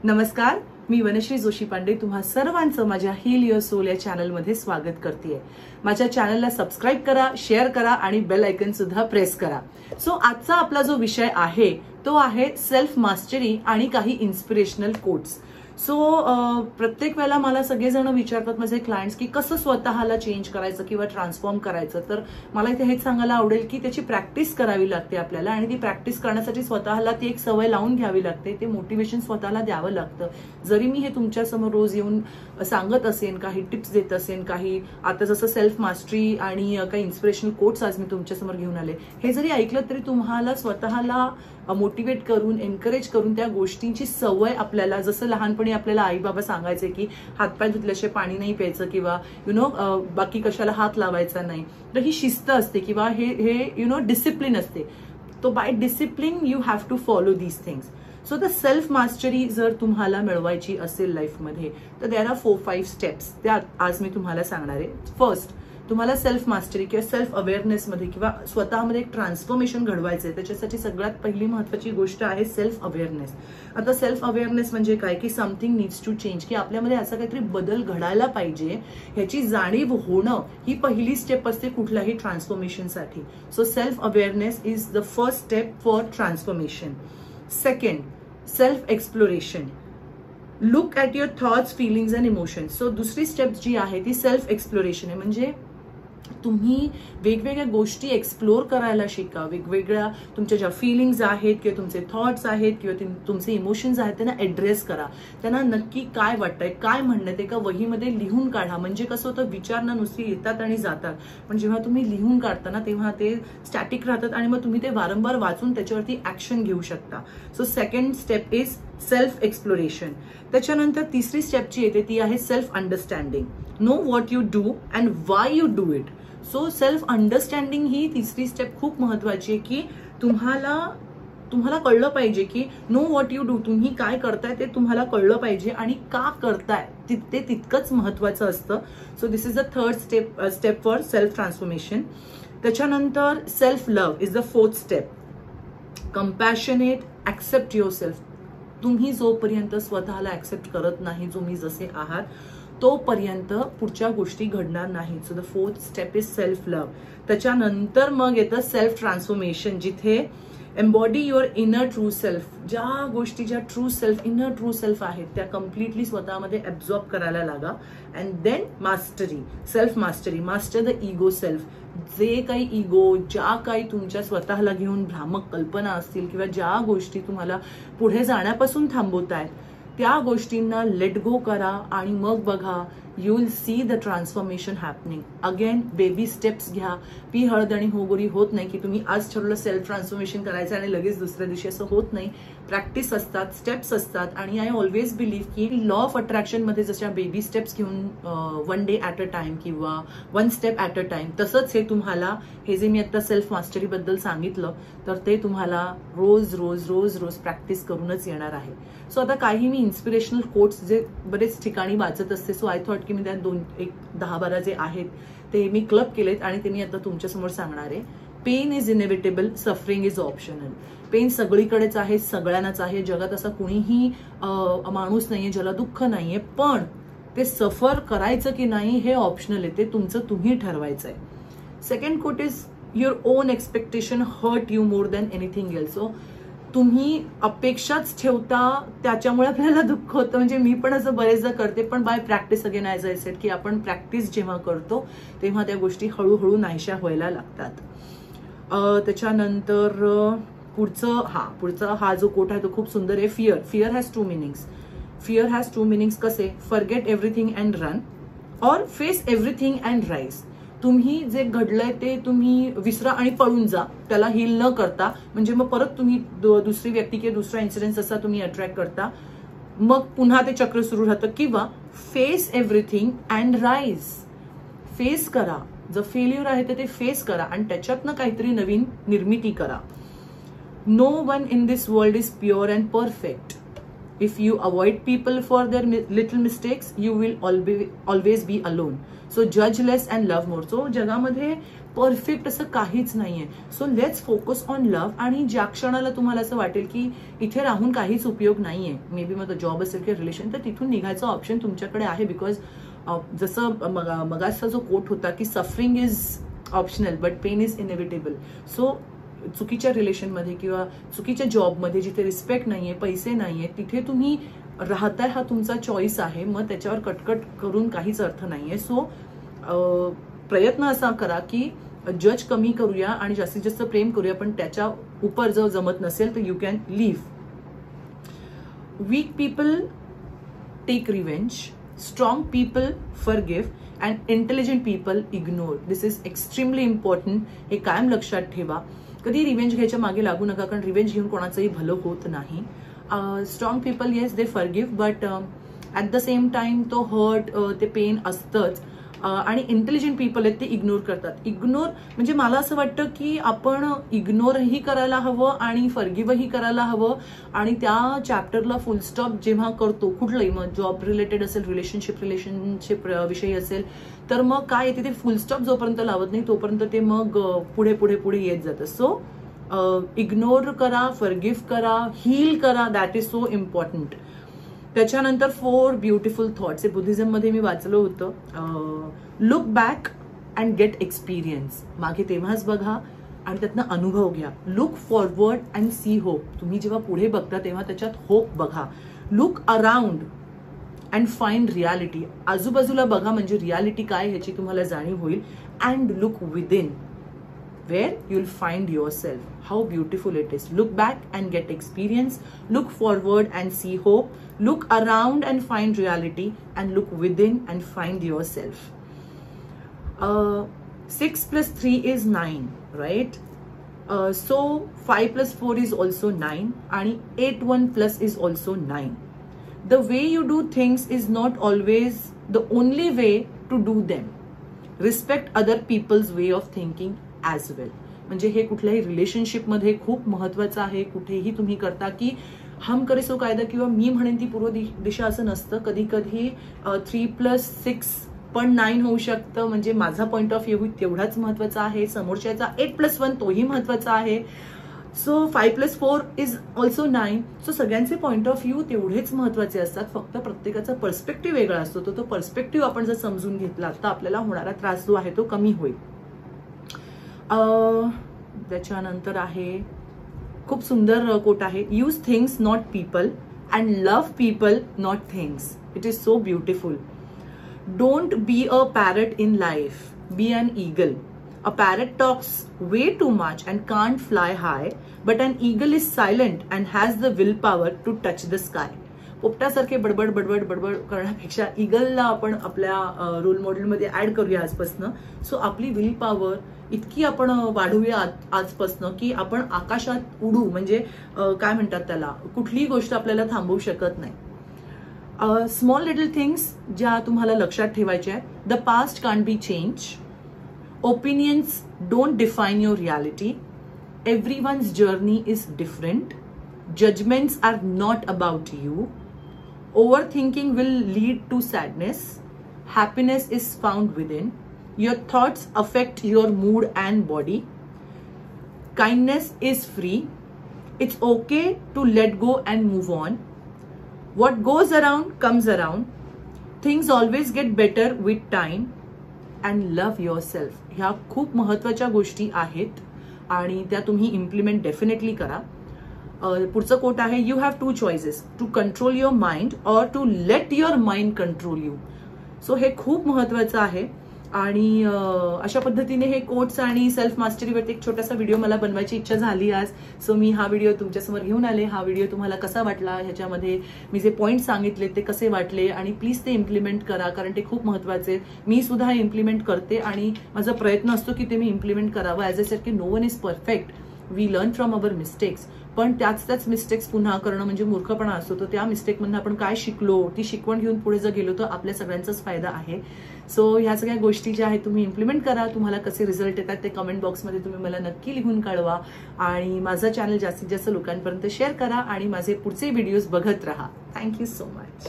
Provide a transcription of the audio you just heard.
नमस्कार, मी वनश्री जोशी पांडे तुम्हा सर्वांचं माझ्या हील युअर सोल या चॅनलमध्ये स्वागत करते। माझ्या चॅनलला सबस्क्राइब करा, शेअर करा आणि बेल आयकन सुद्धा प्रेस करा। सो आजचा आपला जो विषय आहे तो आहे सेल्फ मास्टरी आणि काही इन्स्पिरेशनल कोट्स। सो प्रत्येक वेळेला मला सगळेजण विचारतात माझे क्लायंट्स की कसं स्वतःला चेंज करायचं किंवा ट्रान्सफॉर्म करायचं। तर मला इथे हेच सांगायला आवडेल की त्याची प्रॅक्टिस करावी लागते आपल्याला आणि ती प्रॅक्टिस करण्यासाठी स्वतःला ती एक सवय लावून घ्यावी लागते। ते मोटिवेशन स्वतःला द्यावं लागतं। जरी मी हे तुमच्या समोर रोज येऊन सांगत असेन, काही टिप्स देत असेन, काही आता जसं सेल्फ मास्टरी आणि काही इन्स्पिरेशनल कोट्स आज मी तुमच्या समोर घेऊन आले, हे जरी ऐकलं तरी तुम्हाला स्वतःला मोटिवेट करून एनकरेज करून त्या गोष्टींची सवय आपल्याला, जसं लहानपणी आपल्याला आई बाबा सांगायचे की हातपाय धुतल्याशिवाय पाणी नाही प्यायचं किंवा बाकी कशाला हात लावायचा नाही, तर ही शिस्त असते किंवा हे डिसिप्लिन असते। तो by discipline you have to follow these things. So the self mastery जर तुम्हाला मिळवायची असेल लाईफमध्ये तर देयर आर 4-5 स्टेप्स, त्या आज मी तुम्हाला सांगणार आहे। फर्स्ट, तुम्हाला सेल्फ मास्टरी किंवा सेल्फ अवेअरनेस मध्ये किंवा स्वतःमध्ये एक ट्रान्सफॉर्मेशन घडवायचं आहे, त्याच्यासाठी सगळ्यात पहिली महत्त्वाची गोष्ट आहे सेल्फ अवेअरनेस। आता सेल्फ अवेअरनेस म्हणजे काय की समथिंग नीड्स टू चेंज, की आपल्यामध्ये असा काहीतरी बदल घडायला पाहिजे ह्याची जाणीव होणं ही पहिली स्टेप असते कुठल्याही ट्रान्सफॉर्मेशनसाठी। So self awareness is the first step for transformation. Second, self exploration, look at your thoughts, feelings and emotions. So दुसरी स्टेप जी आहे ती सेल्फ एक्सप्लोरेशन आहे, म्हणजे तुम्ही वेगवेगळ्या गोष्टी एक्सप्लोर करायला शिका। वेगवेगळ्या तुमच्या ज्या फिलिंग्स आहेत किंवा तुमचे थॉट्स आहेत किंवा तुमचे इमोशन्स आहेत त्यांना ऍड्रेस करा। त्यांना नक्की काय वाटतंय, काय म्हणणं ते एका वहीमध्ये लिहून काढा। म्हणजे कसं होतं, विचार ना नुसती येतात आणि जातात, पण जेव्हा तुम्ही लिहून काढता ना तेव्हा ते स्टॅटिक राहतात आणि मग तुम्ही ते वारंवार वाचून त्याच्यावरती ऍक्शन घेऊ शकता। So second step is self exploration. त्याच्यानंतर तिसरी स्टेप जी येते ती आहे self understanding. Know what you do and why you do it. So self understanding ही तिसरी स्टेप खूप महत्वाची आहे, की तुम्हाला कळलं पाहिजे की नो व्हॉट यू डू, तुम्ही काय करताय ते तुम्हाला कळलं पाहिजे आणि का करताय ते तितकंच महत्वाचं असतं। So this is the third step for self transformation. त्याच्यानंतर self love is the fourth step. Compassionate, accept yourself. तुम्ही जोपर्यंत स्वतःला ऍक्सेप्ट करत नाही तुम्ही जसे आहात तोपर्यंत पुढच्या गोष्टी घडणार नाहीत। So the fourth step is self love. त्याच्यानंतर मग येतं सेल्फ ट्रान्सफॉर्मेशन, जिथे embody your inner true self. ज्या गोष्टी ज्या true self, inner true self आहेत त्या कम्प्लिटली स्वतःमध्ये ऍब्झॉर्ब करायला लागा। And then mastery, self mastery, master the ego self. जे काही इगो, ज्या काही तुमच्या स्वतःला घेऊन भ्रामक कल्पना असतील किंवा ज्या गोष्टी तुम्हाला पुढे जाण्यापासून थांबवत आहेत त्या गोष्टींना लेट गो करा आणि मग बघा you will see the transformation happening. Again baby steps घ्या। पी हळद आणि हो गोरी होत नाही की तुम्ही आज ठरवलं सेल्फ ट्रान्सफॉर्मेशन करायचं आणि लगेच दुसऱ्या दिवशी, असं होत नाही। प्रॅक्टिस असतात, स्टेप्स असतात आणि आय ऑलवेज बिलीव्ह की लॉ ऑफ अट्रॅक्शन मध्ये जशा बेबी स्टेप्स घेऊन 1 डे ॲट अ टाइम किंवा 1 स्टेप ॲट अ टाइम, तसंच हे तुम्हाला, हे जे मी आता सेल्फ मास्टरी बद्दल सांगितलं तर ते तुम्हाला रोज रोज रोज रोज प्रॅक्टिस करूनच येणार आहे। सो आता काही मी इन्स्पिरेशनल कोट्स जे बरेच ठिकाणी वाचत असते, सो आय थॉट की मी त्या 10-12 जे आहेत ते मी क्लब केलेत आणि ते मी आता तुमच्यासमोर सांगणार आहे। Pain is inevitable, suffering is optional. Pain सगळीकडेच आहे, सगळ्यांनाच आहे। जगात असा कुणीही माणूस नाहीये ज्याला दुःख नाहीये, पण ते सफर करायचं की नाही हे ऑप्शनल आहे, ते तुमचं तुम्ही ठरवायचं आहे। Second quote is your own expectation hurt you more than anything else. So तुम्ही अपेक्षाच ठेवता त्याच्यामुळे आपल्याला दुःख होतं। म्हणजे मी पण असं बरेचदा करते, पण by practice again as I said की आपण प्रॅक्टिस जेव्हा करतो तेव्हा त्या गोष्टी हळूहळू नाहीशा व्हायला लागतात। त्याच्यानंतर पुढचा हा जो कोट आहे तो खूप सुंदर आहे। Fear has 2 meanings. Fear has 2 meanings कसे, फॉरगेट एव्हरीथिंग अँड रन और फेस एव्हरीथिंग अँड राईज। तुम्ही जे घडलंय ते तुम्ही विसरा आणि पळून जा, त्याला हील न करता, म्हणजे मग परत तुम्ही दुसरी व्यक्ती किंवा दुसरा इन्सिडेंट असा तुम्ही अट्रॅक्ट करता, मग पुन्हा ते चक्र सुरू राहतं। किंवा face everything and rise, face करा, जर फेल्युअर आहे तर ते फेस करा आणि त्याच्यातनं काहीतरी नवीन निर्मिती करा। No one in this world is pure and perfect. If you avoid people for their little mistakes, you will always be alone. So judge less and love more. So जगामध्ये परफेक्ट असं काहीच नाहीये. So let's focus on love. आणि ज्या क्षणाला तुम्हाला असं वाटेल की इथे राहून काहीच उपयोग नाहीये, मे बी मग जॉब असेल किंवा रिलेशन, तर तिथून निघायचा ऑप्शन तुमच्याकडे आहे. बिकॉज जसं मगाचा जो कोट होता की suffering is optional but pain is inevitable. So चुकीच्या रिलेशनमध्ये किंवा चुकीच्या जॉबमध्ये जिथे रिस्पेक्ट नाहीये, पैसे नाहीये, तिथे तुम्ही राहताय, हा तुमचा चॉईस आहे. मग त्याच्यावर कटकट करून काहीच अर्थ नाहीये. सो प्रयत्न असा करा की जज कमी करूया आणि जास्तीत जास्त प्रेम करूया, पण त्याच्या उपर जर जमत नसेल तर you can leave. Weak people take revenge, strong people forgive and intelligent people ignore. This is extremely important. हे कायम लक्षात ठेवा. कधी रिवेंज घ्यायच्या मागे लागू नका, कारण रिवेंज घेऊन कोणाचंही भलं होत नाही. Strong people yes they forgive, but at the same time तो हर्ट, ते पेन असतंच. आणि इंटेलिजंट पीपल आहेत ते इग्नोर करतात. इग्नोर म्हणजे मला असं वाटतं की आपण इग्नोरही करायला हवं आणि फॉरगिव्हही करायला हवं. आणि त्या चॅप्टरला फुल स्टॉप जेव्हा करतो, कुठलंही मग जॉब रिलेटेड असेल, रिलेशनशिप विषयी असेल, तर मग काय येते ते फुल स्टॉप जोपर्यंत लावत नाही तोपर्यंत ते मग पुढे पुढे पुढे येत जातं. सो इग्नोर करा, फॉरगिव्ह करा, हील करा. That is so important. त्याच्यानंतर 4 ब्युटिफुल थॉट्स. हे बुद्धिझम मध्ये मी वाचलं होतं. Look back and get experience. मागे तेव्हाच बघा आणि त्यातनं अनुभव घ्या. Look forward and see hope. तुम्ही जेव्हा पुढे बघता तेव्हा त्याच्यात होप बघा. Look around and find reality. आजूबाजूला बघा म्हणजे रियालिटी काय ह्याची तुम्हाला जाणीव होईल. And look within where you'll find yourself. How beautiful it is. Look back and get experience. Look forward and see hope. Look around and find reality. And look within and find yourself. 6 plus 3 is 9, right? So 5 plus 4 is also 9. And 8 1 plus is also 9. The way you do things is not always the only way to do them. Respect other people's way of thinking as well. म्हणजे हे कुठल्याही रिलेशनशिपमध्ये खूप महत्वाचं आहे. कुठेही तुम्ही करता की हम करे सो कायदा किंवा मी म्हणेन ती पूर्व दिशा असं नसतं. कधी कधी 3 plus 6 पण 9 होऊ शकतं. म्हणजे माझा पॉइंट ऑफ व्ह्यू तेवढाच महत्वाचा आहे. समोरच्याचा 8 plus 1 तोही महत्वाचा आहे. So 5 plus 4 is also 9. So सगळ्यांचे पॉइंट ऑफ व्ह्यू तेवढेच महत्वाचे असतात. फक्त प्रत्येकाचा पर्स्पेक्टिव्ह वेगळा असतो. तो पर्स्पेक्टिव्ह आपण जर समजून घेतला तर आपल्याला होणारा त्रास जो आहे तो कमी होईल. त्याच्यानंतर आहे खूप सुंदर कोट आहे. Use things not people and love people not things. It is so beautiful. Don't be a parrot in life, be an eagle. A parrot talks way too much and can't fly high, but an eagle is silent and has the willpower to touch the sky. पोपटासारखे बडबड बडबड बडबड करण्यापेक्षा ईगलला आपण आपल्या role मॉडेलमध्ये add करूया आजपासनं. So आपली विल पॉवर इतकी आपण वाढवूया आजपासनं की आपण आकाशात उडू. म्हणजे काय म्हणतात त्याला, कुठलीही गोष्ट आपल्याला थांबवू शकत नाही. स्मॉल लिटल थिंग्स ज्या तुम्हाला लक्षात ठेवायच्या आहेत. The past can't be change. Opinions don't define your reality. Everyone's journey is different. Judgments are not about you. Overthinking will lead to sadness. Happiness is found within. Your thoughts affect your mood and body. Kindness is free. It's okay to let go and move on. What goes around comes around. Things always get better with time. And love your self. ह्या खूप महत्वाच्या गोष्टी आहेत आणि त्या तुम्ही implement definitely करा. पुढचं कोट आहे. You have 2 choices, to control your mind और to let your mind control you. So हे खूप महत्वाचं आहे. आणि अशा पद्धतीने हे कोट्स आणि सेल्फ मास्टरीवरती एक छोटासा व्हिडिओ मला बनवायची इच्छा झाली आज. सो मी हा व्हिडिओ तुमच्यासमोर घेऊन आले. हा व्हिडिओ तुम्हाला कसा वाटला, ह्याच्यामध्ये मी जे पॉइंट सांगितले ते कसे वाटले, आणि प्लीज ते इम्प्लिमेंट करा कारण ते खूप महत्वाचे. मी सुद्धा हे इम्प्लिमेंट करते आणि माझा प्रयत्न असतो की ते मी इम्प्लिमेंट करावं. ॲज अ सेड की no one is perfect. We learn from our mistakes. पण त्याच मिस्टेक्स पुन्हा करणं म्हणजे मूर्खपणा असतो. तर त्या मिस्टेकमधून आपण काय शिकलो, ती शिकवण घेऊन पुढे जर गेलो तर आपल्या सगळ्यांचाच फायदा आहे. सो ह्या सगळ्या गोष्टी ज्या आहेत तुम्ही इम्प्लिमेंट करा. तुम्हाला कसे रिझल्ट येतात ते कमेंट बॉक्समध्ये तुम्ही मला नक्की लिहून कळवा. आणि माझं चॅनल जास्तीत जास्त लोकांपर्यंत शेअर करा आणि माझे पुढचे व्हिडिओज बघत राहा. Thank you so much.